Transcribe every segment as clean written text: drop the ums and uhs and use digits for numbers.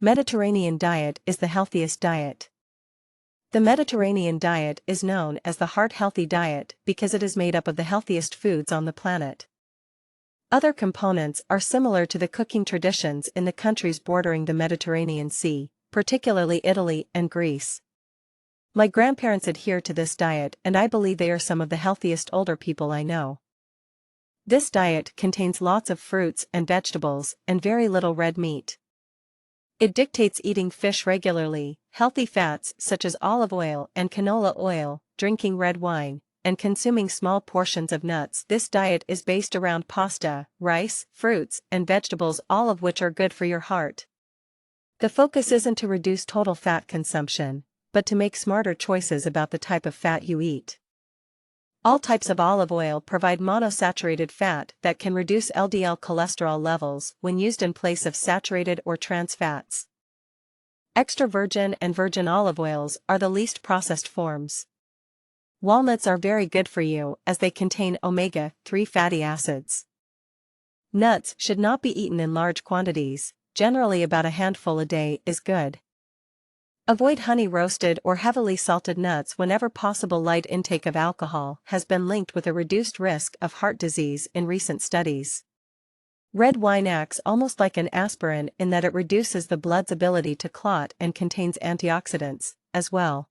Mediterranean diet is the healthiest diet. The Mediterranean diet is known as the heart-healthy diet because it is made up of the healthiest foods on the planet. Other components are similar to the cooking traditions in the countries bordering the Mediterranean Sea, particularly Italy and Greece. My grandparents adhere to this diet, and I believe they are some of the healthiest older people I know. This diet contains lots of fruits and vegetables and very little red meat. It dictates eating fish regularly, healthy fats such as olive oil and canola oil, drinking red wine, and consuming small portions of nuts. This diet is based around pasta, rice, fruits, and vegetables, all of which are good for your heart. The focus isn't to reduce total fat consumption, but to make smarter choices about the type of fat you eat. All types of olive oil provide monosaturated fat that can reduce LDL cholesterol levels when used in place of saturated or trans fats. Extra virgin and virgin olive oils are the least processed forms. Walnuts are very good for you as they contain omega-3 fatty acids. Nuts should not be eaten in large quantities, generally about a handful a day is good. Avoid honey-roasted or heavily salted nuts whenever possible. Light intake of alcohol has been linked with a reduced risk of heart disease in recent studies. Red wine acts almost like an aspirin in that it reduces the blood's ability to clot and contains antioxidants, as well.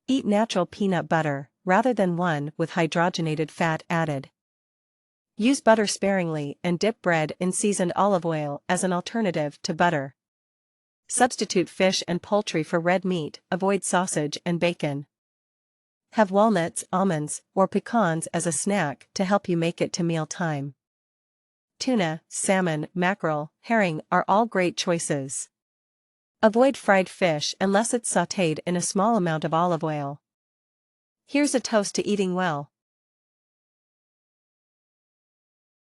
Eat natural peanut butter, rather than one with hydrogenated fat added. Use butter sparingly and dip bread in seasoned olive oil as an alternative to butter. Substitute fish and poultry for red meat, avoid sausage and bacon. Have walnuts, almonds, or pecans as a snack to help you make it to meal time. Tuna, salmon, mackerel, herring are all great choices. Avoid fried fish unless it's sautéed in a small amount of olive oil. Here's a toast to eating well.